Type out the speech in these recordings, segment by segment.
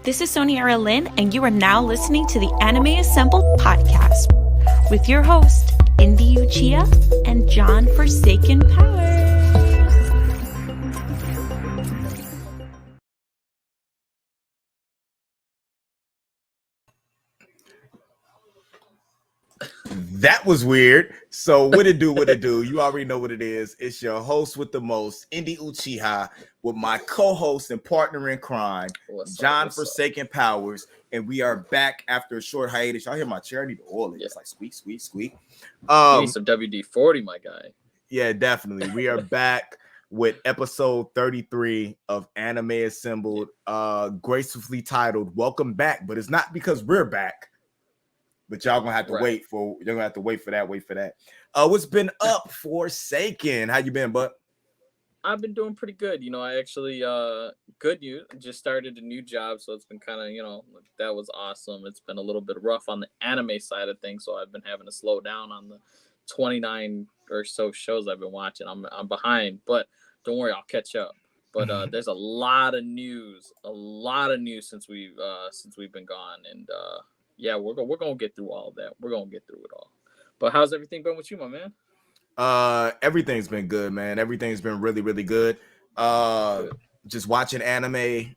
This is Soniara Lynn, and you are now listening to the Anime Assembled podcast with your host, Indy Uchiha and John Forsaken Powers. That was weird. So what it do? You already know what it is. It's your host with the most, Indy Uchiha, with my co-host and partner in crime, John Forsaken Powers. And we are back after a short hiatus. Y'all hear my chair? I need to oil it. Yeah. It's like squeak, squeak, squeak. You need some WD-40, my guy. Yeah, definitely. We are back with episode 33 of Anime Assembled, gracefully titled Welcome Back. But it's not because we're back. But y'all gonna have to wait for that. What's been up, Forsaken? How you been, bud? I've been doing pretty good. You know, I actually good news. Just started a new job, so it's been kind of, that was awesome. It's been a little bit rough on the anime side of things, so I've been having to slow down on the 29 or so shows I've been watching. I'm behind, but don't worry, I'll catch up. But there's a lot of news since we've been gone, and yeah, we're gonna get through all of that. We're gonna get through it all. But how's everything been with you, my man? Everything's been good, man. Everything's been really, really good. Just watching anime,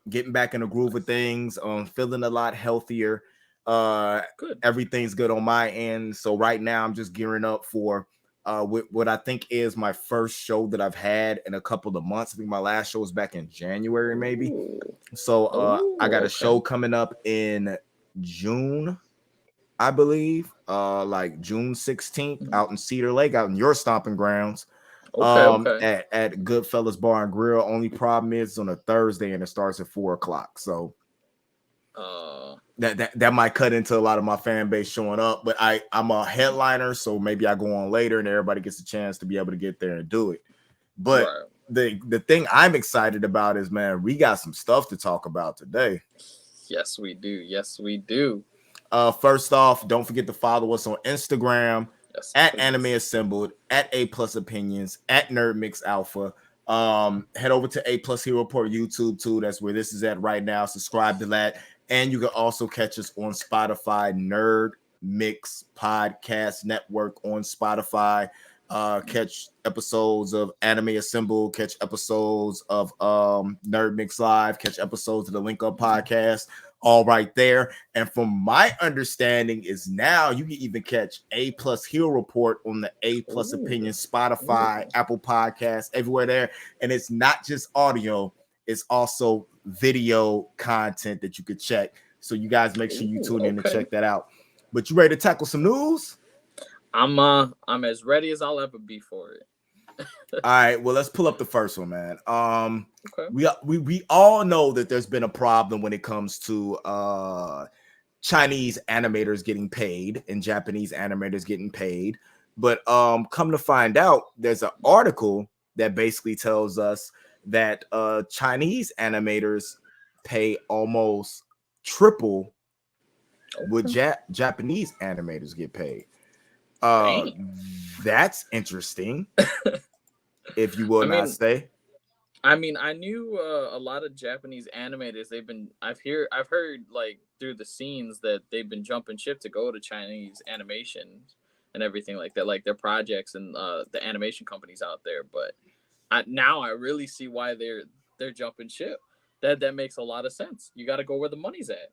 getting back in the groove of things, feeling a lot healthier. Good. Everything's good on my end. So right now I'm just gearing up for what I think is my first show that I've had in a couple of months. I think my last show was back in January, maybe. Ooh. So I got a show coming up in June, I believe, like June 16th, out in Cedar Lake, out in your stomping grounds. At Goodfellas Bar and Grill. Only problem is it's on a Thursday and it starts at 4:00. So that might cut into a lot of my fan base showing up. But I'm a headliner, so maybe I go on later and everybody gets a chance to be able to get there and do it. But the thing I'm excited about is, man, we got some stuff to talk about today. Yes, we do. First off, don't forget to follow us on Instagram at Anime Assembled, at A+ Opinions, at Nerd Mix Alpha. Head over to A+ Hero Report YouTube too. That's where this is at right now. Subscribe to that, and you can also catch us on Spotify, Nerd Mix Podcast Network on Spotify. Catch episodes of Anime Assembled, catch episodes of Nerd Mix Live, catch episodes of the Link Up Podcast, all right there. And from my understanding is now you can even catch A+ Hero Report on the A+ Opinion, Spotify, Apple Podcasts, everywhere there. And it's not just audio, it's also video content that you could check. So you guys make sure you tune in and check that out. But you ready to tackle some news? I'm as ready as I'll ever be for it. All right, well, let's pull up the first one, man. We all know that there's been a problem when it comes to Chinese animators getting paid and Japanese animators getting paid. But come to find out, there's an article that basically tells us that Chinese animators pay almost triple what Japanese animators get paid. That's interesting. If you will not say. I mean, I knew a lot of Japanese animators. I've heard like through the scenes that they've been jumping ship to go to Chinese animation and everything like that, like their projects and the animation companies out there. But now I really see why they're jumping ship. That makes a lot of sense. You got to go where the money's at.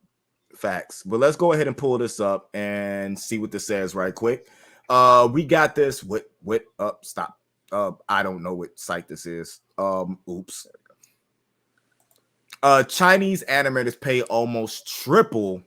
Facts. But let's go ahead and pull this up and see what this says right quick. We got this. Stop. I don't know what site this is. Oops. Chinese animators pay almost triple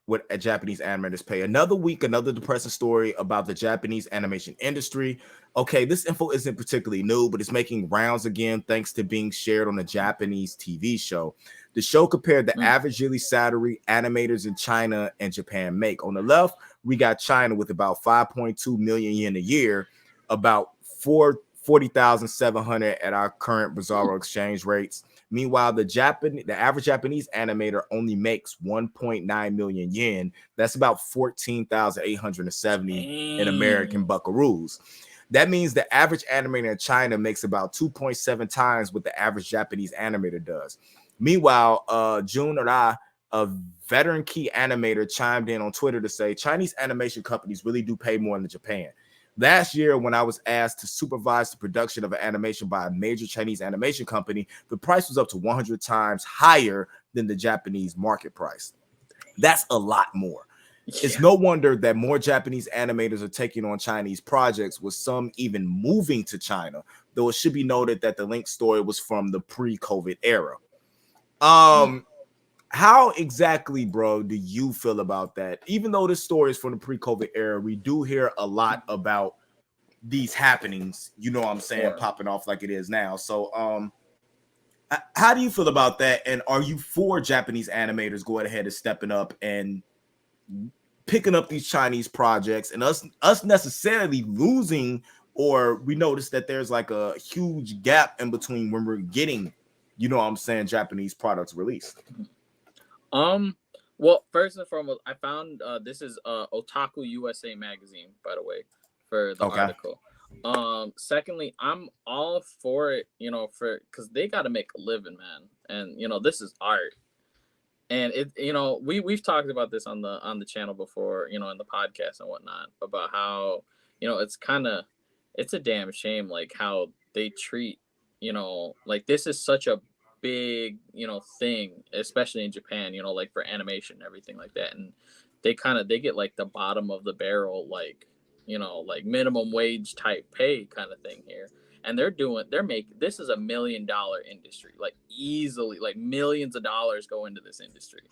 what Japanese animators pay. Another week, another depressing story about the Japanese animation industry. Okay, this info isn't particularly new, but it's making rounds again thanks to being shared on a Japanese TV show. The show compared the average yearly salary animators in China and Japan make. On the left, we got China with about 5.2 million yen a year, about 40,700 at our current Bizarro exchange rates. Meanwhile, the average Japanese animator only makes 1.9 million yen. That's about 14,870 in American buckaroos. That means the average animator in China makes about 2.7 times what the average Japanese animator does. Meanwhile, June or I, a veteran key animator, chimed in on Twitter to say Chinese animation companies really do pay more than Japan. Last year, when I was asked to supervise the production of an animation by a major Chinese animation company, the price was up to 100 times higher than the Japanese market price. That's a lot more. Yeah. It's no wonder that more Japanese animators are taking on Chinese projects, with some even moving to China, though it should be noted that the Link story was from the pre-COVID era. How exactly, bro, do you feel about that? Even though this story is from the pre-COVID era, we do hear a lot about these happenings, you know what I'm saying, popping off like it is now. So how do you feel about that? And are you for Japanese animators going ahead and stepping up and picking up these Chinese projects, and us necessarily losing, or we notice that there's like a huge gap in between when we're getting, you know what I'm saying, Japanese products released? Well, first and foremost, I found this is Otaku USA magazine, by the way, for the article. Secondly, I'm all for it, you know, because they got to make a living, man, and you know, this is art, and it, you know, we've talked about this on the channel before, you know, in the podcast and whatnot, about how, you know, it's a damn shame like how they treat, you know, like this is such a big, you know, thing, especially in Japan, you know, like for animation and everything like that, and they get like the bottom of the barrel, like, you know, like minimum wage type pay kind of thing here, and they're making, this is $1 million industry, like easily, like millions of dollars go into this industry,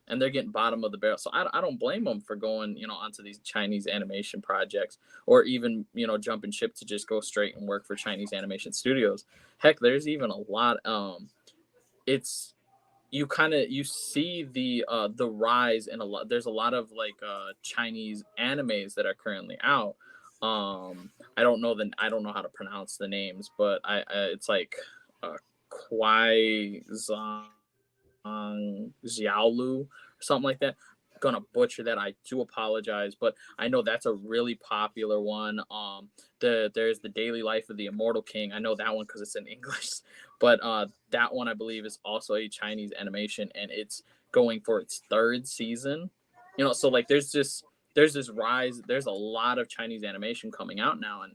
and they're getting bottom of the barrel. So I don't blame them for going, you know, onto these Chinese animation projects, or even, you know, jumping ship to just go straight and work for Chinese animation studios. Heck, there's even a lot, it's, you see the rise in there's a lot of like Chinese animes that are currently out. I don't know how to pronounce the names, but it's like Kwai Zhang Xiaolu or something like that. Gonna butcher that, I do apologize, but I know that's a really popular one. There's the Daily Life of the Immortal King. I know that one because it's in English, but that one I believe is also a Chinese animation, and it's going for its 3rd season. You know, so like there's this rise. There's a lot of Chinese animation coming out now, and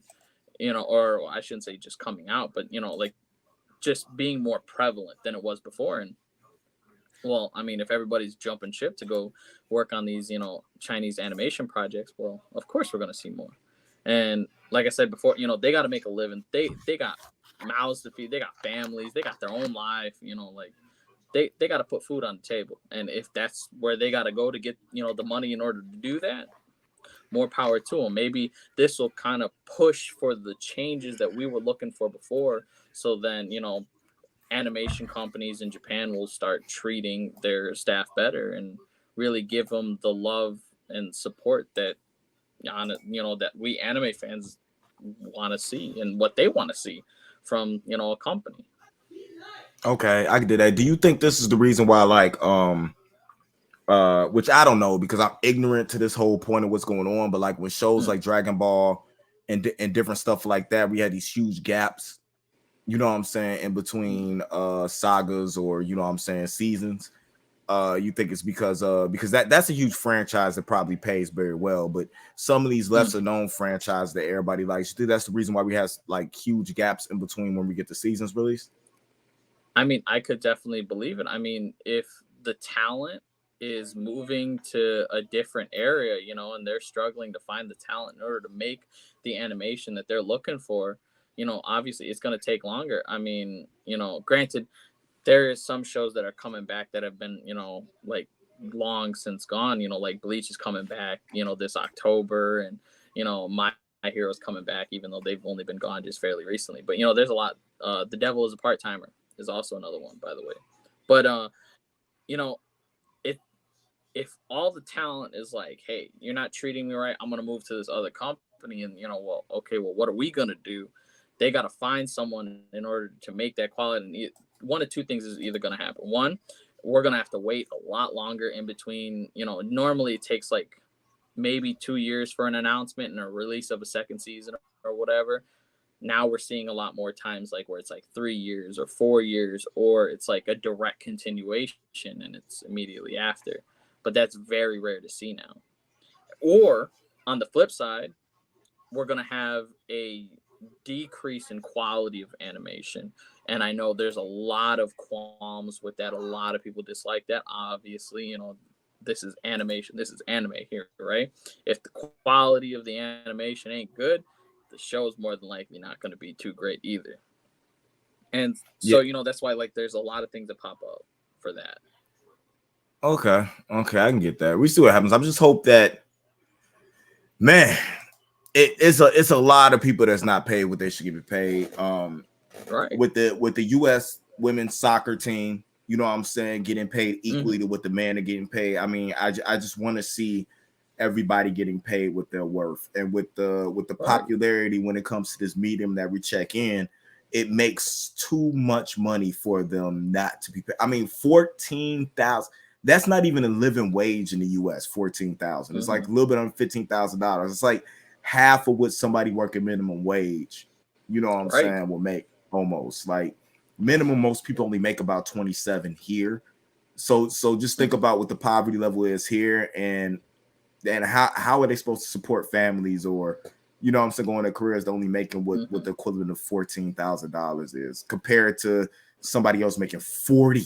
you know, or I shouldn't say just coming out, but you know, like just being more prevalent than it was before. And well, I mean, if everybody's jumping ship to go work on these, you know, Chinese animation projects, well, of course we're gonna see more. And like I said before, you know, they got to make a living. They got mouths to feed. They got families. They got their own life. You know, like they got to put food on the table. And if that's where they got to go to get, you know, the money in order to do that, more power to them. Maybe this will kind of push for the changes that we were looking for before. So then, you know, animation companies in Japan will start treating their staff better and really give them the love and support that, you know, that we anime fans want to see and what they want to see from, you know, a company. Okay, I can do that. Do you think this is the reason why, like, which I don't know because I'm ignorant to this whole point of what's going on, but like when shows like Dragon Ball and different stuff like that, we had these huge gaps, you know what I'm saying, in between sagas, or you know what I'm saying, seasons. You think it's because that's a huge franchise that probably pays very well, but some of these lesser known franchises that everybody likes, you think that's the reason why we have like huge gaps in between when we get the seasons released? I mean, I could definitely believe it. I mean, if the talent is moving to a different area, you know, and they're struggling to find the talent in order to make the animation that they're looking for, you know, obviously it's going to take longer. I mean, you know, granted, there is some shows that are coming back that have been, you know, like long since gone, you know, like Bleach is coming back, you know, this October, and, you know, My Hero's coming back, even though they've only been gone just fairly recently. But, you know, there's a lot. The Devil is a Part-Timer is also another one, by the way. But, you know, if all the talent is like, hey, you're not treating me right, I'm going to move to this other company, and, you know, well, okay, well, what are we going to do? They got to find someone in order to make that quality. And one of two things is either going to happen. One, we're going to have to wait a lot longer in between. You know, normally it takes like maybe 2 years for an announcement and a release of a second season or whatever. Now we're seeing a lot more times like where it's like 3 years or 4 years, or it's like a direct continuation and it's immediately after. But that's very rare to see now. Or on the flip side, we're going to have a decrease in quality of animation. And I know there's a lot of qualms with that. A lot of people dislike that. Obviously, you know, this is animation. This is anime here, right? If the quality of the animation ain't good, the show is more than likely not going to be too great either. And so, you know, that's why like there's a lot of things that pop up for that. Okay, I can get that. We see what happens. I just hope that, man, it's a lot of people that's not paid what they should get paid. Right. With the U.S. women's soccer team, you know what I'm saying, getting paid equally to what the men are getting paid. I mean, I just want to see everybody getting paid what they're worth, and with the popularity when it comes to this medium that we check in, it makes too much money for them not to be paid. I mean, 14,000. That's not even a living wage in the U.S. 14,000. It's like a little bit under $15,000. It's like half of what somebody working minimum wage, you know what I'm saying, will make almost. Like minimum, most people only make about 27 here. So just think about what the poverty level is here, and how are they supposed to support families, or you know what I'm saying, going to careers only making what the equivalent of $14,000 is compared to somebody else making 40.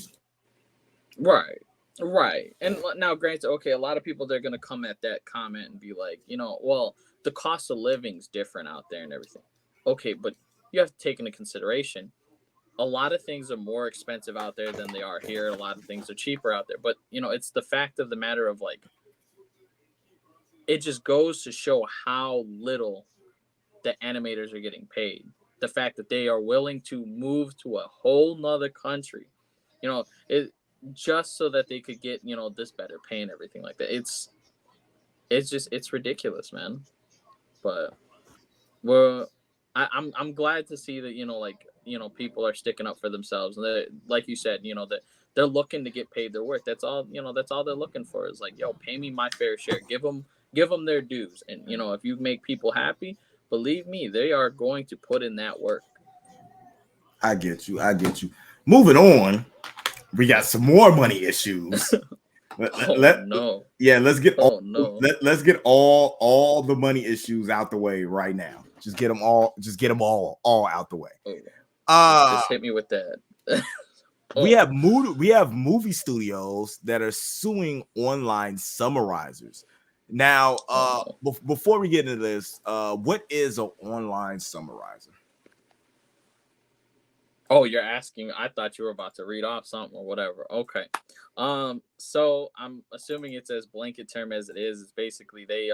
Right. And now, granted, okay, a lot of people, they're going to come at that comment and be like, you know, well, the cost of living's different out there and everything. Okay, but you have to take into consideration, a lot of things are more expensive out there than they are here. A lot of things are cheaper out there. But, you know, it's the fact of the matter of like, it just goes to show how little the animators are getting paid. The fact that they are willing to move to a whole nother country, you know, just so that they could get, you know, this better pay and everything like that. It's ridiculous, man. But I'm glad to see that, you know, like, you know, people are sticking up for themselves, and like you said, you know, that they're looking to get paid their worth. That's all, you know, that's all they're looking for is like, yo, pay me my fair share. Give them their dues. And, you know, if you make people happy, believe me, they are going to put in that work. I get you. Moving on, we got some more money issues. Let's get all the money issues out the way right now. Just get them all out the way. Just hit me with that. We have movie studios that are suing online summarizers. Now, before we get into this, what is an online summarizer? Oh, you're asking. I thought you were about to read off something or whatever. Okay. So I'm assuming it's as blanket term as it is. It's basically they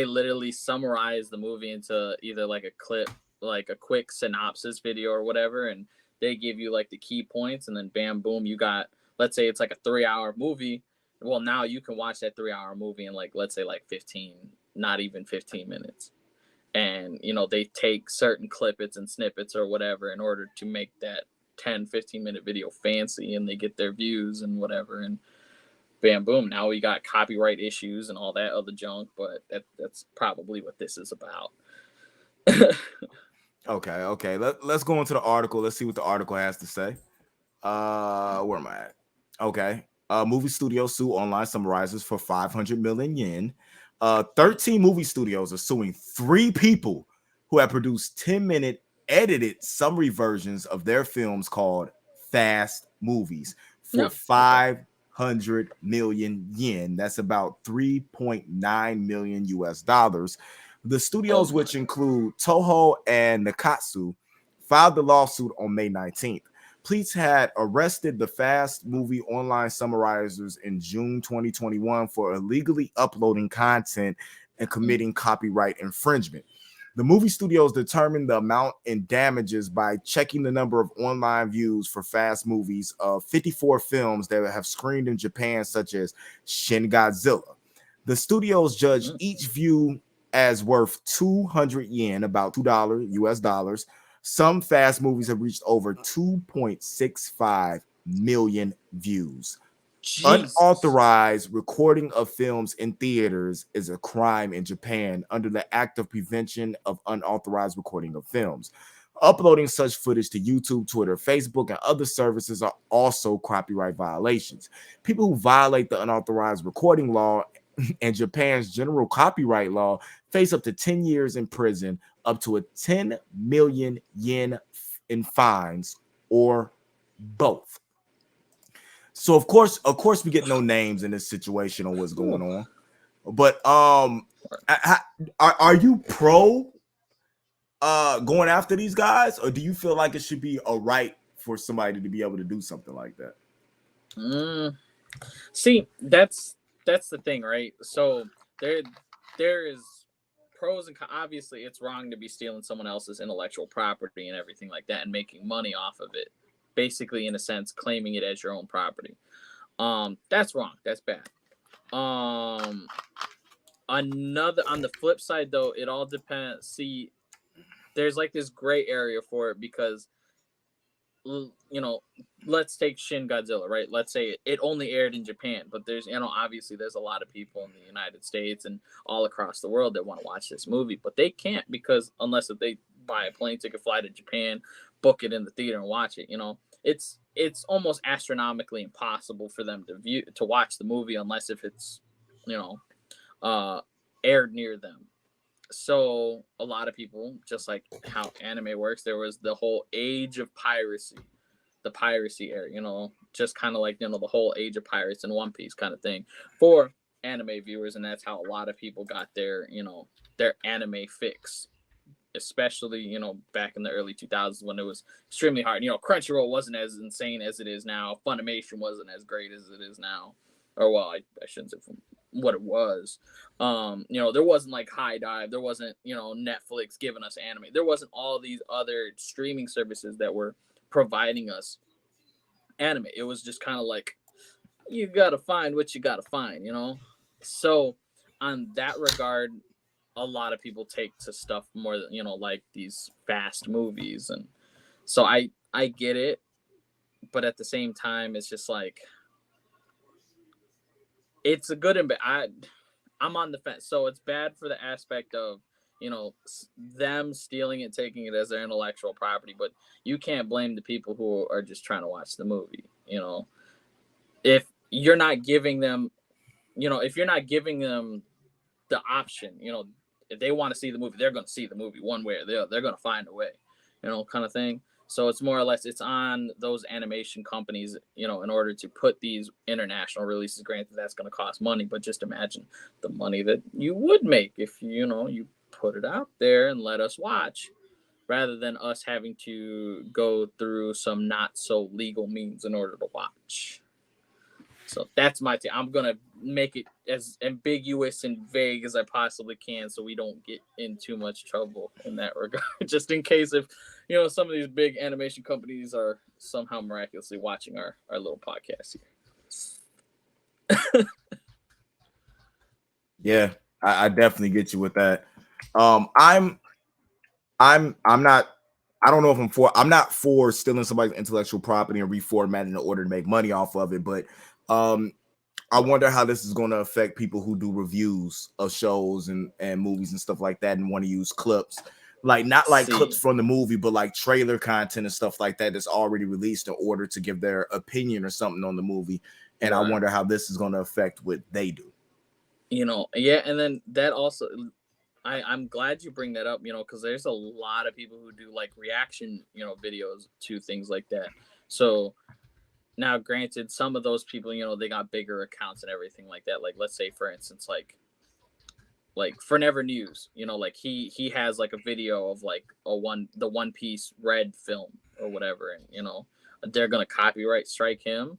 literally summarize the movie into either like a clip, like a quick synopsis video or whatever, and they give you like the key points, and then bam, boom, you got, let's say it's like a 3-hour movie. Well, now you can watch that 3-hour movie in like, let's say like 15, not even 15 minutes. And, you know, they take certain clippets and snippets or whatever in order to make that 10-15 minute video fancy, and they get their views and whatever, and bam, boom, now we got copyright issues and all that other junk. But that's probably what this is about. Okay. Let's go into the article. Let's see what the article has to say. Where am I at? Okay. Movie studios sue online summarizers for 500 million yen. 13 movie studios are suing 3 people who have produced 10-minute edited summary versions of their films called fast movies for 500 million yen. That's about $3.9 million US. The studios, which include Toho and Nakatsu, filed the lawsuit on May 19th. Police had arrested the fast movie online summarizers in June 2021 for illegally uploading content and committing copyright infringement. The movie studios determined the amount in damages by checking the number of online views for fast movies of 54 films that have screened in Japan, such as Shin Godzilla. The studios judged each view as worth 200 yen, about $2 US. Some fast movies have reached over 2.65 million views. Jesus. Unauthorized recording of films in theaters is a crime in Japan under the Act of Prevention of Unauthorized Recording of Films. Uploading such footage to YouTube, Twitter, Facebook, and other services are also copyright violations. People who violate the unauthorized recording law and Japan's general copyright law face up to 10 years in prison, up to a 10 million yen in fines, or both. So of course we get no names in this situation on what's going on. But are you pro going after these guys, or do you feel like it should be a right for somebody to be able to do something like that? See, that's the thing, right? So there is pros and cons. Obviously, it's wrong to be stealing someone else's intellectual property and everything like that and making money off of it. Basically, in a sense, claiming it as your own property. That's wrong. That's bad. Another on the flip side, though, it all depends. See, there's like this gray area for it because, let's take Shin Godzilla, right? Let's say it only aired in Japan, but there's, obviously there's a lot of people in the United States and all across the world that want to watch this movie, but they can't because unless if they buy a plane ticket, fly to Japan, book it in the theater and watch it, it's almost astronomically impossible for them to watch the movie unless if it's, aired near them. So a lot of people, just like how anime works, there was the whole age of piracy, the piracy era, just kind of like, the whole age of pirates and One Piece kind of thing for anime viewers. And that's how a lot of people got their anime fix, especially, back in the early 2000s when it was extremely hard. Crunchyroll wasn't as insane as it is now. Funimation wasn't as great as it is now. Or, well, I shouldn't say from what it was. There wasn't like High Dive. There wasn't, Netflix giving us anime. There wasn't all these other streaming services that were providing us anime. It was just kind of like, you got to find what you got to find, So on that regard, a lot of people take to stuff more than, like these fast movies. And so I get it. But at the same time, it's just like, it's a good and bad. I'm on the fence. So it's bad for the aspect of, them stealing it, taking it as their intellectual property. But you can't blame the people who are just trying to watch the movie. If you're not giving them, the option, if they want to see the movie, they're going to see the movie one way or the other. They're going to find a way, kind of thing. So it's more or less, it's on those animation companies, in order to put these international releases. Granted, that's going to cost money, but just imagine the money that you would make if, you put it out there and let us watch, rather than us having to go through some not so legal means in order to watch. So that's my take. I'm going to make it as ambiguous and vague as I possibly can so we don't get in too much trouble in that regard. Just in case if, some of these big animation companies are somehow miraculously watching our little podcast here. Yeah, I definitely get you with that. I'm not, I don't know if I'm not for stealing somebody's intellectual property and reformatting in order to make money off of it, but I wonder how this is going to affect people who do reviews of shows and movies and stuff like that and want to use clips, like not like clips from the movie, but like trailer content and stuff like that that's already released in order to give their opinion or something on the movie. And I wonder how this is going to affect what they do. Yeah, and then that also, I'm glad you bring that up, because there's a lot of people who do like reaction, videos to things like that. So now, granted, some of those people, they got bigger accounts and everything like that. Like, let's say, for instance, like For Never News, like he has like a video of like the One Piece Red film or whatever, and they're gonna copyright strike him.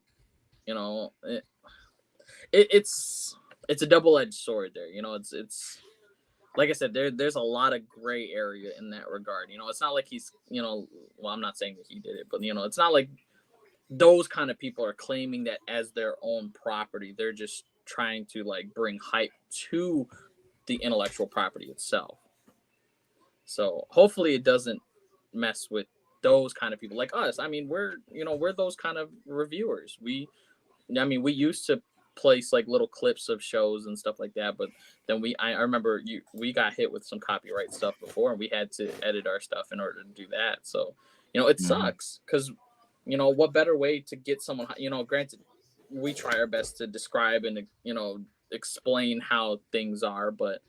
It's a double-edged sword there. It's like I said, there's a lot of gray area in that regard. It's not like he's, well, I'm not saying that he did it, but it's not like those kind of people are claiming that as their own property. They're just trying to like bring hype to the intellectual property itself. So hopefully it doesn't mess with those kind of people like us. I mean, we're those kind of reviewers. We I mean, we used to place like little clips of shows and stuff like that, but then I remember we got hit with some copyright stuff before, and we had to edit our stuff in order to do that. So, it sucks because, what better way to get someone, granted, we try our best to describe and, explain how things are, but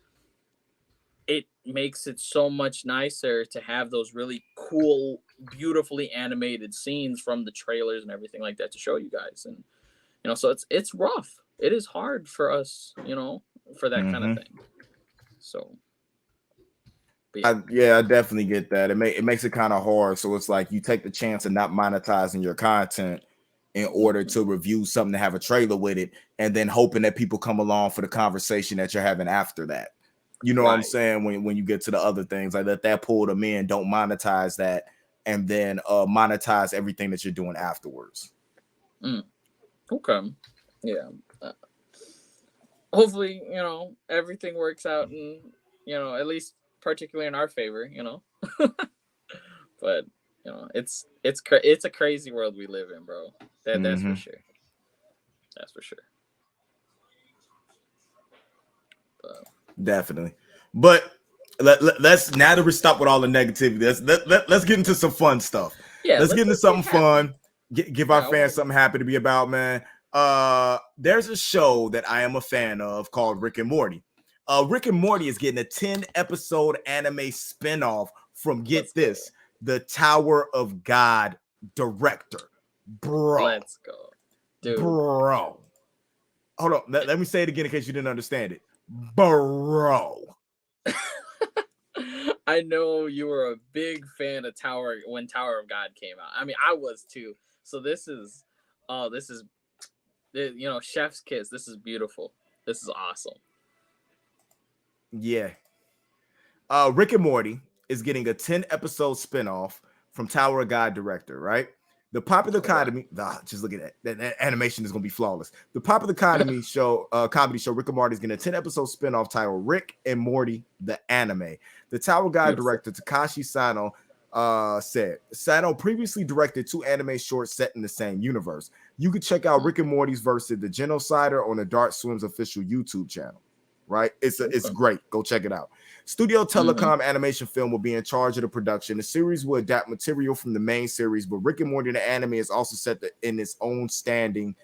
it makes it so much nicer to have those really cool, beautifully animated scenes from the trailers and everything like that to show you guys. And, so it's rough. It is hard for us, for that kind of thing. So, yeah. I definitely get that. It makes it kind of hard. So it's like you take the chance of not monetizing your content in order to review something to have a trailer with it, and then hoping that people come along for the conversation that you're having after that. You know what I'm saying? When you get to the other things, like that pull them in, don't monetize that, and then monetize everything that you're doing afterwards. Okay. Yeah. Hopefully, everything works out, and at least particularly in our favor, But it's a crazy world we live in, bro. That's for sure. That's for sure. Definitely. But let's, now that we stop with all the negativity, let's get into some fun stuff. Yeah, let's get into something fun. Give our fans something happy to be about, man. There's a show that I am a fan of called Rick and Morty. Rick and Morty is getting a 10-episode anime spinoff from, get this, the Tower of God director. Bro. Let's go. Dude. Bro. Hold on. Let me say it again in case you didn't understand it. Bro. I know you were a big fan of when Tower of God came out. I mean, I was too. So this is chef's kiss. This is beautiful. This is awesome. Yeah. Rick and Morty is getting a 10-episode spinoff from Tower of God director, right? The popular comedy, just look at that animation is gonna be flawless. The popular comedy show Rick and Morty is getting a 10-episode spinoff titled Rick and Morty the Anime. The Tower of God director Takashi Sano said Sano previously directed 2 anime shorts set in the same universe. You can check out Rick and Morty's versus the Genocider on the Dark Swim's official YouTube channel. Right, it's great. Go check it out. Studio Telecom Animation Film will be in charge of the production. The series will adapt material from the main series, but Rick and Morty the Anime is also set in its own standing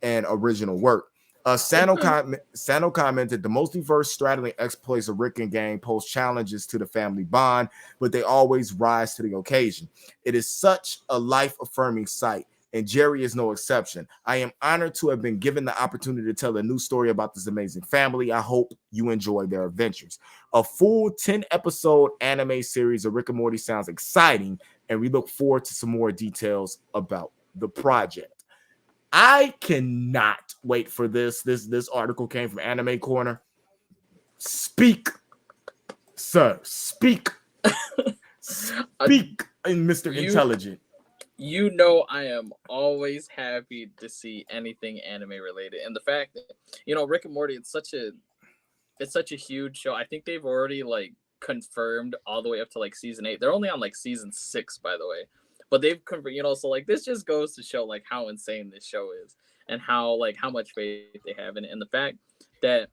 and original work. Sano commented the multiverse straddling exploits of Rick and gang pose challenges to the family bond, but they always rise to the occasion. It is such a life-affirming sight, and Jerry is no exception. I am honored to have been given the opportunity to tell a new story about this amazing family. I hope you enjoy their adventures. A full 10-episode anime series of Rick and Morty sounds exciting, and we look forward to some more details about the project. I cannot wait for this. This article came from Anime Corner. Speak, sir. Speak. Speak, Mr. Intelligent. I am always happy to see anything anime related, and the fact that Rick and Morty, it's such a huge show. I think they've already confirmed all the way up to season 8. They're only on season 6, by the way, but they've confirmed. So this just goes to show how insane this show is, and how much faith they have in it, and the fact that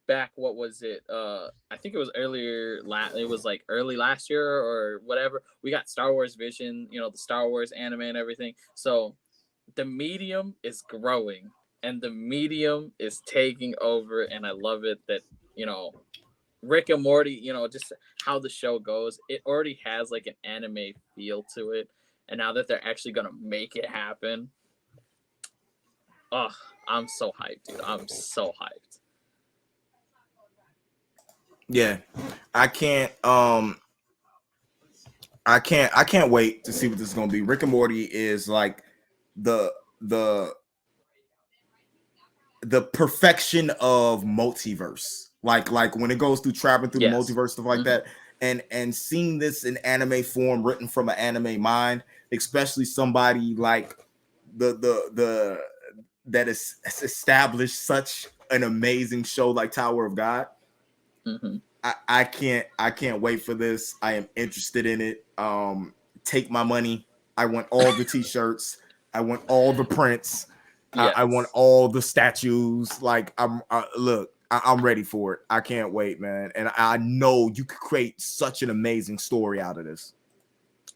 back, what was it? I think it was early last year or whatever. We got Star Wars Vision, the Star Wars anime and everything. So the medium is growing and the medium is taking over, and I love it that Rick and Morty, just how the show goes, it already has an anime feel to it, and now that they're actually gonna make it happen, I'm so hyped, dude. I'm so hyped. Yeah, I can't wait to see what this is gonna be. Rick and Morty is the perfection of multiverse. Like when it goes through traveling through the multiverse, stuff like that, and seeing this in anime form, written from an anime mind, especially somebody like the that has established such an amazing show like Tower of God. I can't wait for this. I am interested in it. Take my money. I want all the t-shirts. I want all the prints. Yes. I want all the statues. Like I'm ready for it. I can't wait, man. And I know you could create such an amazing story out of this.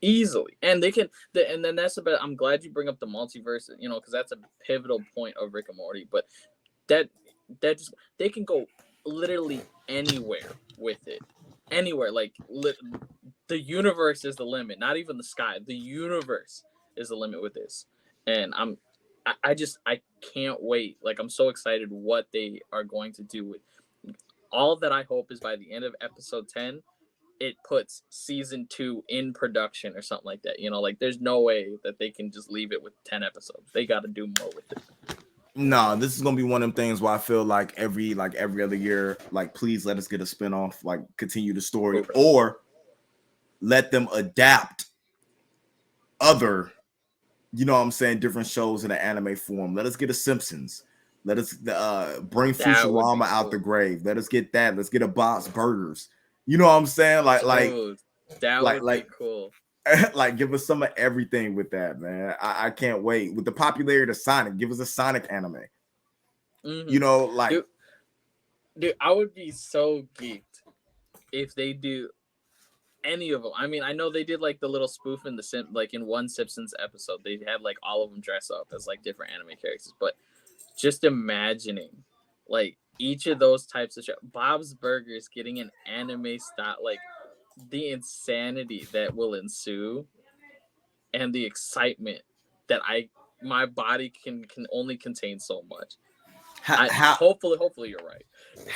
Easily. And they can, and then that's about, I'm glad you bring up the multiverse, you know, because that's a pivotal point of Rick and Morty. But that just, they can go literally anywhere with it. Anywhere. Like, the universe is the limit. Not even the sky. The universe is the limit with this. And I can't wait. Like, I'm so excited what they are going to do with all that. I hope is by the end of episode 10, it puts season 2 in production or something like that. You know, like there's no way that they can just leave it with 10 episodes. They got to do more with it. No, this is gonna be one of them things where I feel like every other year, like please let us get a spinoff, like continue the story, or let them adapt other, you know what I'm saying, different shows in the anime form. Let us get a Simpsons. Let us bring Futurama out the grave. Let us get that. Let's get a Bob's Burgers. You know what I'm saying? Like that would be cool. Like give us some of everything with that, man. I can't wait. With the popularity of Sonic, give us a Sonic anime. Mm-hmm. You know, like dude, I would be so geeked if they do any of them. I mean, I know they did like the little spoof in like in one Simpsons episode, they had like all of them dress up as like different anime characters, but just imagining like each of those types of shows, Bob's Burgers getting an anime style, like the insanity that will ensue and the excitement that my body can only contain so much. Hopefully you're right.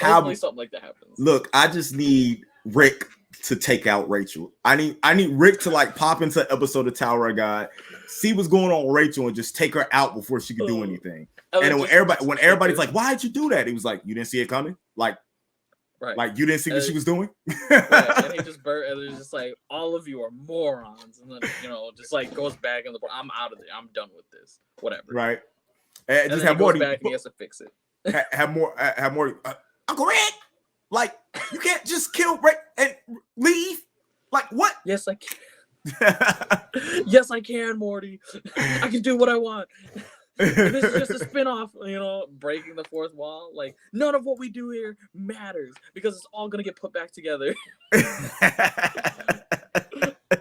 Hopefully something like that happens. Look, I just need Rick to take out Rachel. I need Rick to like pop into an episode of Tower of God, see what's going on with Rachel, and just take her out before she could do anything. And then when everybody's like, "Why'd you do that?" He was like, "You didn't see it coming." Like you didn't see what she was doing. Right. And he just and it's just like, all of you are morons, and then just like goes back in the. I'm out of there. I'm done with this. Whatever. Right. And just have Morty back and he has to fix it. Have Morty. Uncle Rick, like you can't just kill Rick and leave. Like what? Yes, I can. Yes, I can, Morty. I can do what I want. This is just a spin-off, breaking the fourth wall. Like, none of what we do here matters because it's all gonna get put back together.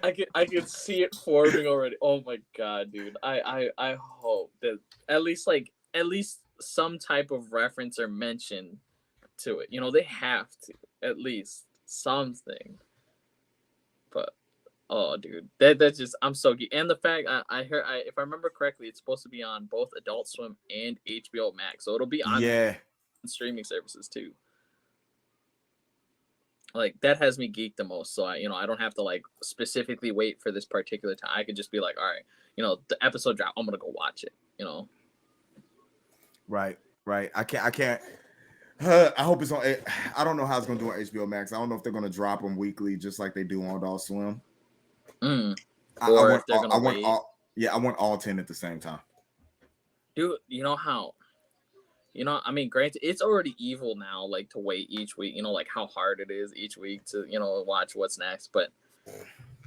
I can see it forming already. Oh my god, dude. I hope that at least some type of reference or mention to it. They have to at least something. But oh, dude, that's just, I'm so geek. And the fact I heard, if I remember correctly, it's supposed to be on both Adult Swim and HBO Max, so it'll be on streaming services too. Like that has me geeked the most. So I don't have to like specifically wait for this particular time. I could just be like, all right, the episode drop, I'm gonna go watch it. Right. I can't. I hope it's on. I don't know how it's gonna do on HBO Max. I don't know if they're gonna drop them weekly, just like they do on Adult Swim. Or if they're gonna wait. I want all 10 at the same time. Dude, I mean, granted, it's already evil now, like to wait each week. Like how hard it is each week to watch what's next. But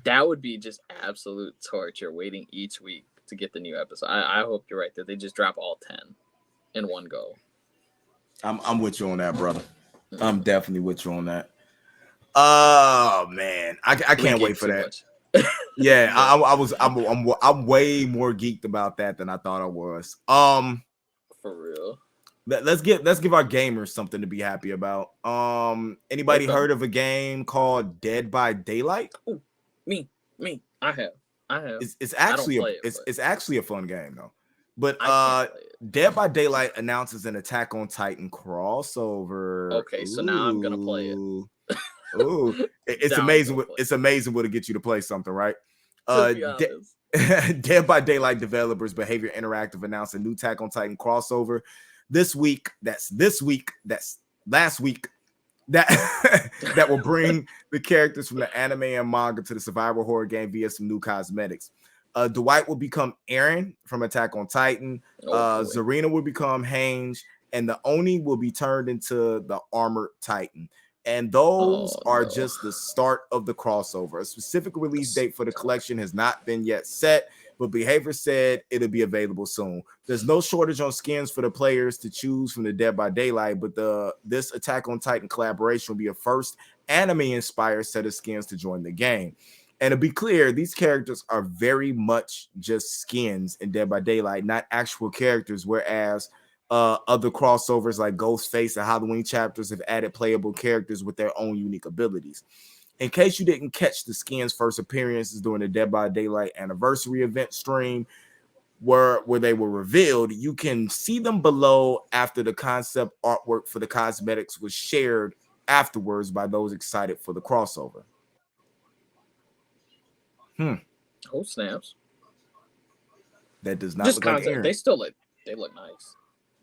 that would be just absolute torture waiting each week to get the new episode. I hope you're right that they just drop all 10 in one go. I'm with you on that, brother. I'm definitely with you on that. Oh man, I can't wait for that. Yeah, I'm way more geeked about that than I thought I was. For real. Let's give our gamers something to be happy about. Anybody heard of a game called Dead by Daylight? Ooh, me. I have. It's actually a fun game though. But Dead by Daylight announces an Attack on Titan crossover. Okay, so now I'm gonna play it. Ooh, it's amazing. It's amazing what it gets you to play something, right? Dead by Daylight developers Behavior Interactive announced a new Attack on Titan crossover this week. That's last week. That will bring the characters from the anime and manga to the survival horror game via some new cosmetics. Dwight will become Eren from Attack on Titan. Zarina will become Hange, and the Oni will be turned into the Armored Titan. And those are just the start of the crossover. A specific release date for the collection has not been yet set, but Behavior said it'll be available soon. There's no shortage on skins for the players to choose from the Dead by Daylight, but this Attack on Titan collaboration will be a first anime-inspired set of skins to join the game. And to be clear, these characters are very much just skins in Dead by Daylight, not actual characters, whereas other crossovers like Ghostface and Halloween chapters have added playable characters with their own unique abilities. In case you didn't catch the skins' first appearances during the Dead by Daylight anniversary event stream where they were revealed, you can see them below after the concept artwork for the cosmetics was shared afterwards by those excited for the crossover. Oh snaps! That does not just look concept. Like they look nice.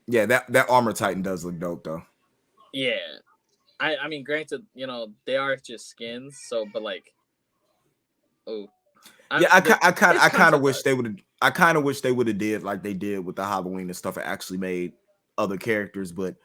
Yeah, that Armor Titan does look dope though. Yeah, I mean, granted, you know, they are just skins, so but like, I kind of wish they would have. I kind of wish they would have did like they did with the Halloween and stuff and actually made other characters, but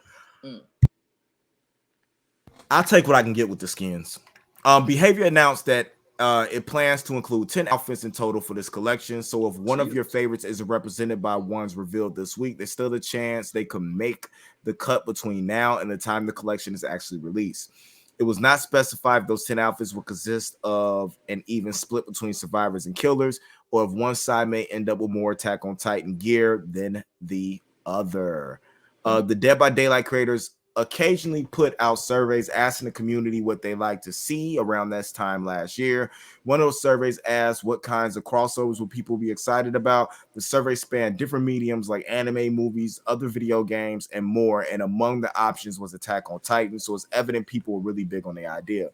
I'll take what I can get with the skins. Behavior announced that it plans to include 10 outfits in total for this collection. So if one of your favorites isn't represented by ones revealed this week, there's still a chance they could make the cut between now and the time the collection is actually released. It was not specified if those 10 outfits will consist of an even split between survivors and killers, or if one side may end up with more Attack on Titan gear than the other. The Dead by Daylight creators occasionally put out surveys asking the community what they like to see around this time last year. One of those surveys asked what kinds of crossovers will people be excited about. The survey spanned different mediums like anime, movies, other video games, and more. And among the options was Attack on Titan. So it's evident people were really big on the idea.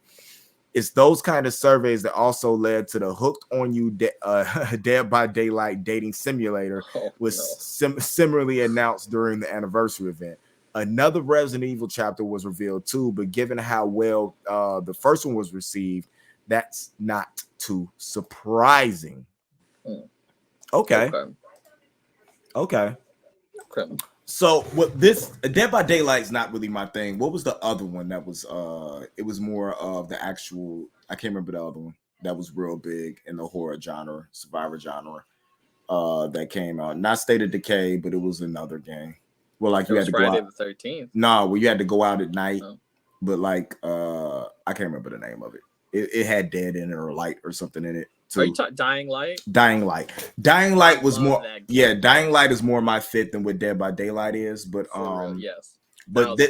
It's those kind of surveys that also led to the Hooked on You Dead by Daylight dating simulator, was similarly announced during the anniversary event. Another Resident Evil chapter was revealed too, but given how well the first one was received, that's not too surprising. Okay. So what this Dead by Daylight is not really my thing. What was the other one that was it was more of the actual, I can't remember the other one that was real big in the horror genre, survivor genre, that came out. Not State of Decay, but it was another game. Well, like you had to Friday go out. the 13th. No, well, you had to go out at night, but like I can't remember the name of it. It had dead in it or light or something in it. Too. Are you talking Dying Light? Dying Light was more. Yeah, Dying Light is more my fit than what Dead by Daylight is. But yes. But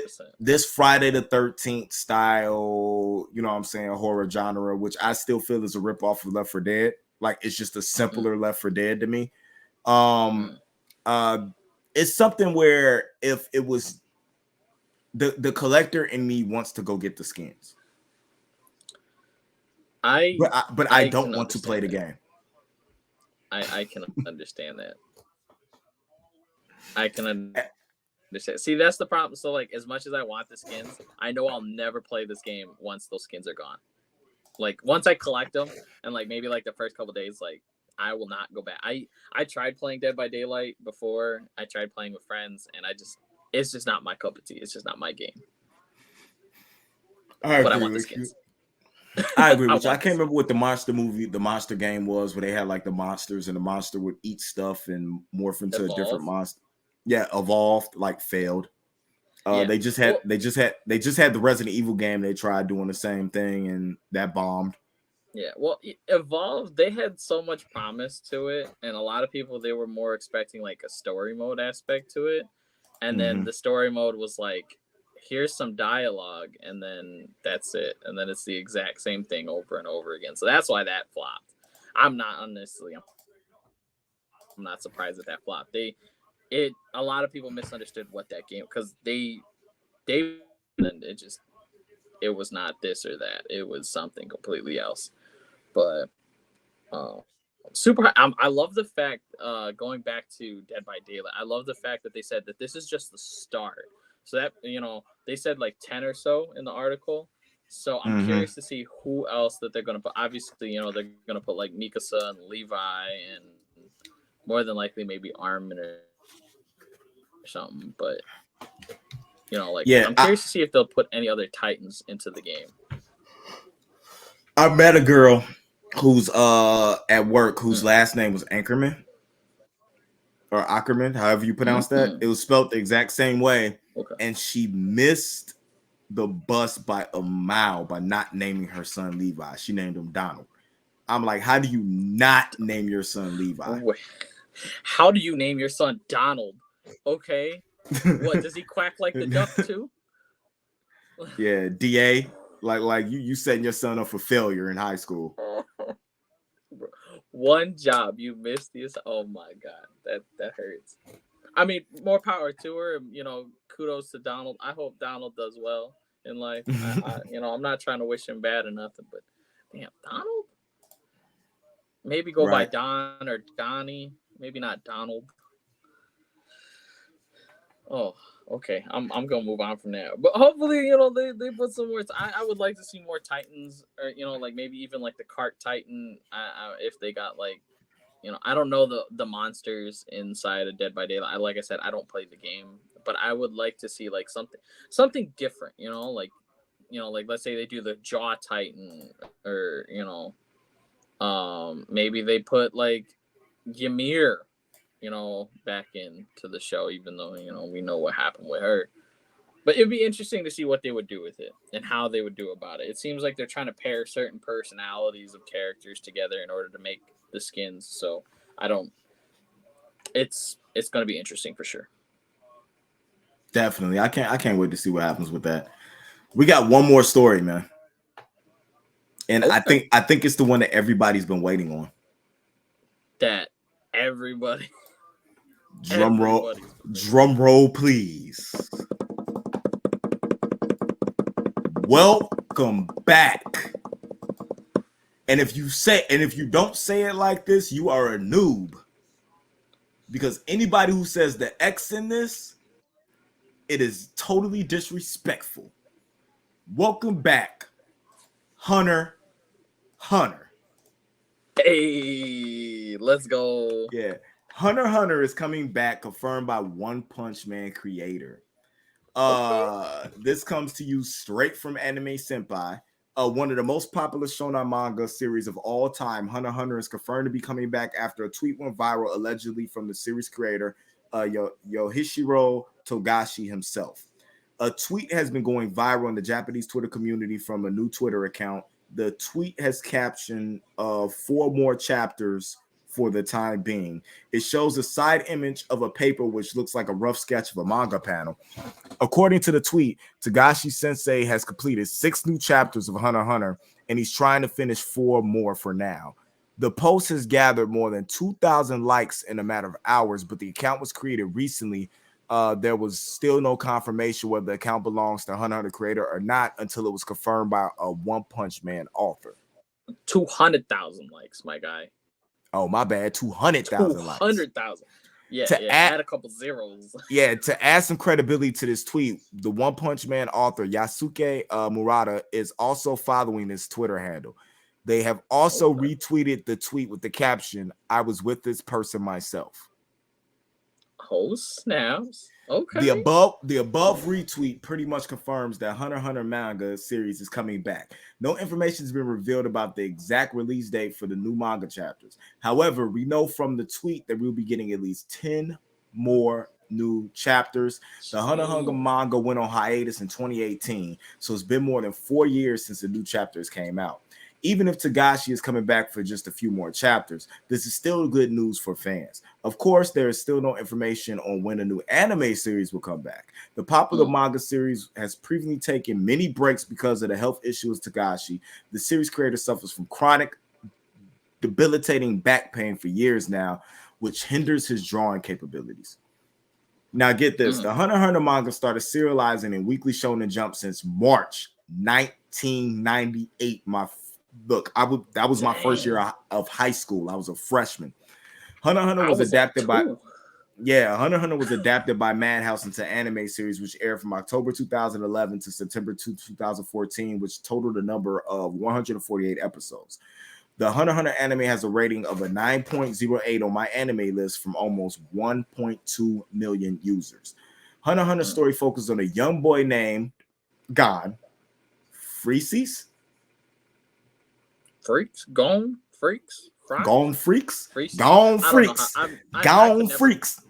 this Friday the 13th style, you know what I'm saying, horror genre, which I still feel is a ripoff of Left 4 Dead. Like it's just a simpler Left 4 Dead to me. It's something where if it was the collector in me wants to go get the skins. But I don't want to play the game. I can understand that. I can understand. See, that's the problem. So, like, as much as I want the skins, I know I'll never play this game once those skins are gone. Like, once I collect them, and like maybe like the first couple days, like I will not go back. I tried playing Dead by Daylight before. I tried playing with friends, and it's just not my cup of tea. It's just not my game. But I want the skins. I agree with you. I can't remember what the monster game was, where they had like the monsters and the monster would eat stuff and morph into a different monster. Yeah, Evolved, like failed. They just had the Resident Evil game. They tried doing the same thing and that bombed. Yeah, well, Evolved, they had so much promise to it, and a lot of people, they were more expecting like a story mode aspect to it, and then the story mode was like, here's some dialogue, and then that's it, and then it's the exact same thing over and over again. So that's why that flopped. I'm not surprised that flopped. A lot of people misunderstood what that game, because it was not this or that. It was something completely else. But super. I love the fact, going back to Dead by Daylight, I love the fact that they said that this is just the start. So that, they said like 10 or so in the article. So I'm curious to see who else that they're going to put. Obviously, they're going to put like Mikasa and Levi and more than likely maybe Armin or something. But, I'm curious to see if they'll put any other Titans into the game. I met a girl who's at work, whose last name was Anchorman or Ackerman, however you pronounce that. It was spelled the exact same way, and she missed the bus by a mile by not naming her son Levi. She named him Donald. I'm like, how do you not name your son Levi? Wait, how do you name your son Donald? Okay, what does he quack like the duck too? Yeah, DA. Like you setting your son up for failure in high school. One job you missed this. Oh my god, that hurts. I mean, more power to her. You know, kudos to Donald. I hope Donald does well in life. I'm not trying to wish him bad or nothing, but damn, Donald. Maybe go by Don or Donnie. Maybe not Donald. Oh, okay. I'm gonna move on from there. But hopefully, they put some more. I would like to see more Titans, or like maybe even like the Cart Titan. If they got like, I don't know the monsters inside of Dead by Daylight. Like I said, I don't play the game, but I would like to see like something different. Like let's say they do the Jaw Titan, or maybe they put like Ymir, back into the show, even though, we know what happened with her. But it'd be interesting to see what they would do with it and how they would do about it. It seems like they're trying to pair certain personalities of characters together in order to make the skins. So it's going to be interesting for sure. Definitely. I can't wait to see what happens with that. We got one more story, man. And okay. I think it's the one that everybody's been waiting on. That everybody. Drum roll, please. Welcome back. And if you don't say it like this, you are a noob. Because anybody who says the X in this, it is totally disrespectful. Welcome back, Hunter. Hey, let's go. Yeah. Hunter is coming back, confirmed by One Punch Man creator. This comes to you straight from Anime Senpai. One of the most popular shonen manga series of all time, Hunter is confirmed to be coming back after a tweet went viral allegedly from the series creator, Yoshihiro Togashi himself. A tweet has been going viral in the Japanese Twitter community from a new Twitter account. The tweet has captioned 4 more chapters for the time being. It shows a side image of a paper which looks like a rough sketch of a manga panel. According to the tweet, Togashi Sensei has completed 6 new chapters of Hunter, and he's trying to finish 4 more for now. The post has gathered more than 2,000 likes in a matter of hours, but the account was created recently. There was still no confirmation whether the account belongs to Hunter creator or not until it was confirmed by a One Punch Man author. 200,000 likes, my guy. Oh, my bad. 200,000 likes. 200,000. Yeah, add a couple zeros. Yeah, to add some credibility to this tweet, the One Punch Man author Yasuke Murata is also following this Twitter handle. They have also retweeted the tweet with the caption, "I was with this person myself." Oh, snaps. Okay. The above retweet pretty much confirms that Hunter manga series is coming back. No information has been revealed about the exact release date for the new manga chapters. However, we know from the tweet that we'll be getting at least 10 more new chapters. The Hunter manga went on hiatus in 2018, so it's been more than 4 years since the new chapters came out. Even if Togashi is coming back for just a few more chapters, this is still good news for fans. Of course, there is still no information on when a new anime series will come back. The popular manga series has previously taken many breaks because of the health issues of Togashi. The series creator suffers from chronic, debilitating back pain for years now, which hinders his drawing capabilities. Now get this, the Hunter manga started serializing in Weekly Shonen Jump since March 1998. That was my first year of high school. I was a freshman. Hunter was adapted by Hunter was adapted by Madhouse into anime series, which aired from October 2011 to September 2014, which totaled a number of 148 episodes. The Hunter anime has a rating of a 9.08 on my anime list from almost 1.2 million users. Hunter story focuses on a young boy named Gon Freesis. freaks, gone freaks, fries? Gone freaks, Freaks? gone I don't know freaks, how, I gone could never, freaks,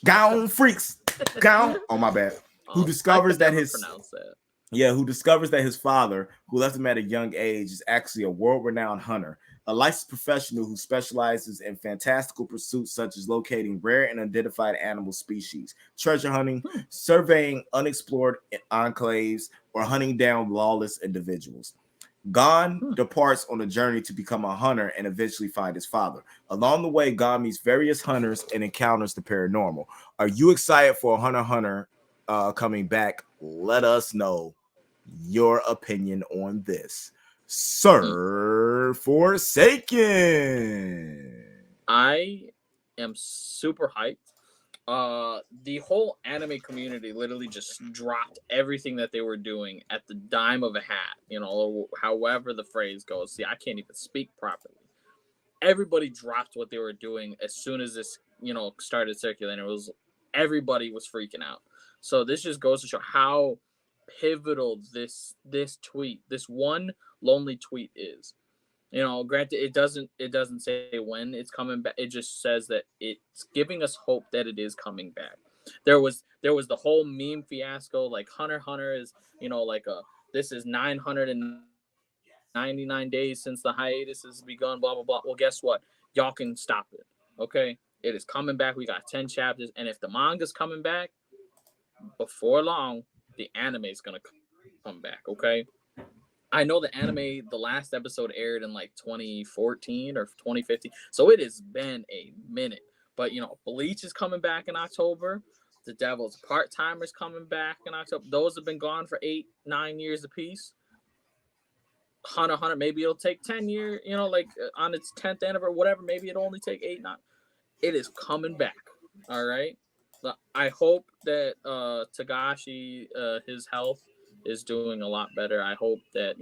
gone freaks, gone. Oh my bad. Who I discovers could that never his pronounce that. Yeah, who discovers that his father, who left him at a young age, is actually a world-renowned hunter, a licensed professional who specializes in fantastical pursuits such as locating rare and unidentified animal species, treasure hunting, surveying unexplored enclaves, or hunting down lawless individuals. Gon departs on a journey to become a hunter and eventually find his father. Along the way, Gon meets various hunters and encounters the paranormal. Are you excited for a Hunter x Hunter coming back? Let us know your opinion on this, Sir Forsaken. I am super hyped. The whole anime community literally just dropped everything that they were doing at the dime of a hat, or however the phrase goes. See, I can't even speak properly. Everybody dropped what they were doing as soon as this, started circulating. Everybody was freaking out. So this just goes to show how pivotal this tweet, this one lonely tweet is. Granted, it doesn't say when it's coming back. It just says that it's giving us hope that it is coming back. There was the whole meme fiasco, like Hunter x Hunter is, this is 999 days since the hiatus has begun, blah blah blah. Well, guess what? Y'all can stop it. Okay? It is coming back. We got 10 chapters, and if the manga's coming back, before long, the anime is gonna come back, okay? I know the anime, the last episode aired in like 2014 or 2015, so it has been a minute. But Bleach is coming back in October. The Devil's Part-Timers coming back in October. Those have been gone for 8-9 years apiece. Hunter x Hunter, maybe it'll take 10 years, on its 10th anniversary, whatever. Maybe it'll only take 8-9. It is coming back. All right. I hope that Tagashi, his health is doing a lot better. I hope that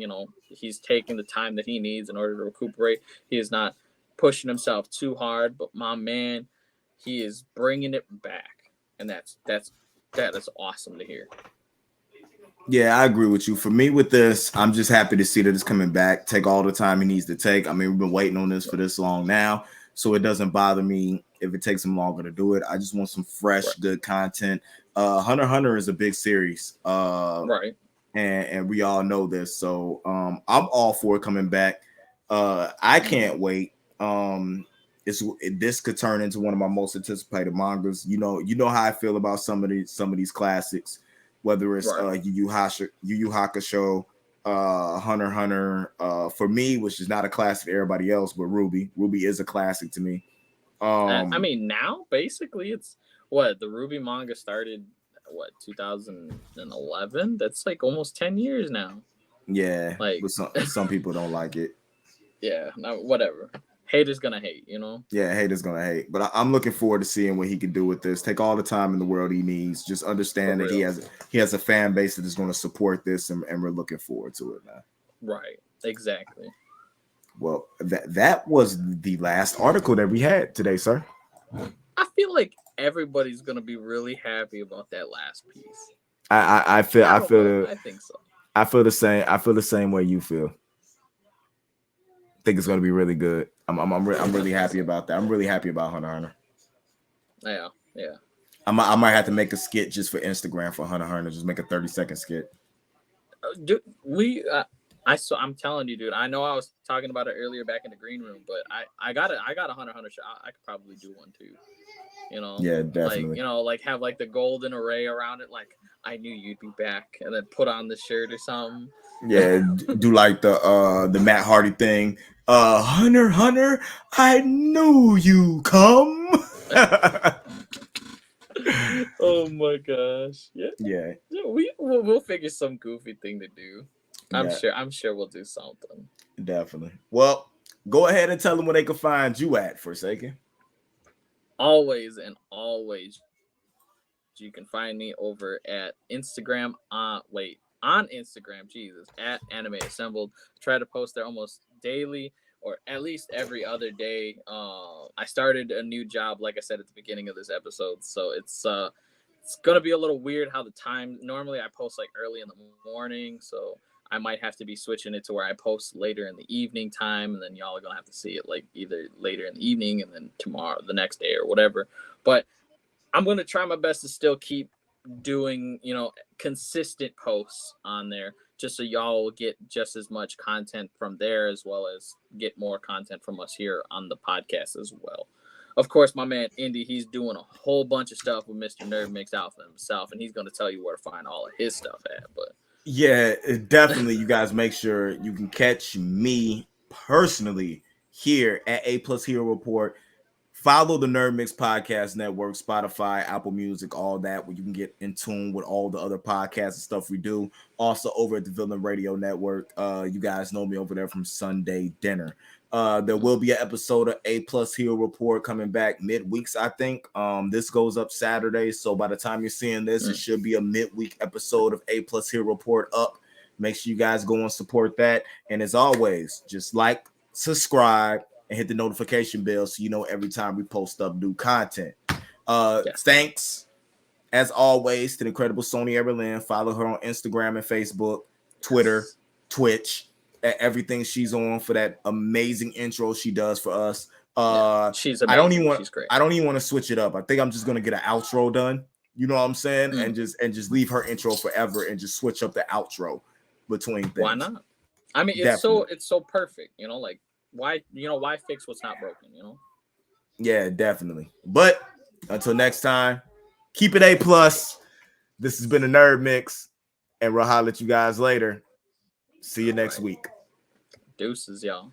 he's taking the time that he needs in order to recuperate. He is not pushing himself too hard, but my man, he is bringing it back, and that is awesome to hear. Yeah, I agree with you. For me, with this, I'm just happy to see that it's coming back. Take all the time he needs to take. I mean, we've been waiting on this for this long now, so it doesn't bother me if it takes him longer to do it. I just want some fresh, good content. Hunter x Hunter is a big series, right? And we all know this. So I'm all for it coming back. I can't wait. This could turn into one of my most anticipated mangas. You know how I feel about some of these classics. Whether it's Yu Yu Hakusho, Hunter x Hunter, for me, which is not a classic to everybody else, but Ruby is a classic to me. I mean, now basically it's the Ruby manga started 2011. That's like almost 10 years now. Yeah, like but some people don't like it. Yeah, whatever. Haters gonna hate, Yeah, haters gonna hate. But I'm looking forward to seeing what he can do with this. Take all the time in the world he needs. Just understand that he has a fan base that is going to support this, and we're looking forward to it now. Right. Exactly. Well, that was the last article that we had today, sir. I feel like everybody's gonna be really happy about that last piece. I think so. I feel the same. I feel the same way you feel. I think it's gonna be really good. I'm really happy about that. I'm really happy about Hunter x Hunter. Yeah. I might have to make a skit just for Instagram for Hunter x Hunter. Just make a 30-second skit. Dude, I'm telling you, dude. I know I was talking about it earlier back in the green room, but I got a Hunter x Hunter show. I could probably do one too. Yeah, definitely. Like have like the golden array around it, like I knew you'd be back, and then put on the shirt or something. Yeah, do like the Matt Hardy thing. Hunter x Hunter, I knew you come. Oh my gosh. Yeah. We'll figure some goofy thing to do. I'm sure we'll do something. Definitely. Well, go ahead and tell them where they can find you at, Forsaken. Always you can find me over at Instagram on Instagram, Jesus, at Anime Assembled. Try to post there almost daily or at least every other day. I started a new job, like I said at the beginning of this episode, so it's gonna be a little weird how the time. Normally I post like early in the morning, so I might have to be switching it to where I post later in the evening time, and then y'all are gonna have to see it like either later in the evening and then tomorrow, the next day or whatever. But I'm gonna try my best to still keep doing, consistent posts on there, just so y'all will get just as much content from there, as well as get more content from us here on the podcast as well. Of course, my man Indy, he's doing a whole bunch of stuff with Mr. Nerd Mix Alpha himself, and he's going to tell you where to find all of his stuff at. But yeah, definitely, you guys make sure you can catch me personally here at A Plus Hero Report. Follow the Nerd Mix Podcast Network, Spotify, Apple Music, all that, where you can get in tune with all the other podcasts and stuff we do. Also over at the Villain Radio Network. You guys know me over there from Sunday Dinner. There will be an episode of A Plus Hero Report coming back midweeks, I think. This goes up Saturday, so by the time you're seeing this, it should be a midweek episode of A Plus Hero Report up. Make sure you guys go and support that. And as always, just like, subscribe, and hit the notification bell so you know every time we post up new content. Thanks, as always, to the incredible Sony Everlyn. Follow her on Instagram and Facebook, Twitter, Twitch, everything she's on for that amazing intro she does for us. She's amazing. She's great. I don't even want to switch it up. I think I'm just gonna get an outro done. You know what I'm saying? And just leave her intro forever and just switch up the outro between things. Why not? I mean, it's so perfect. Like, why fix what's not broken? Yeah, definitely. But until next time, keep it A plus. This has been a Nerd Mix, and we'll holler at you guys later. See you next week. Deuces, y'all.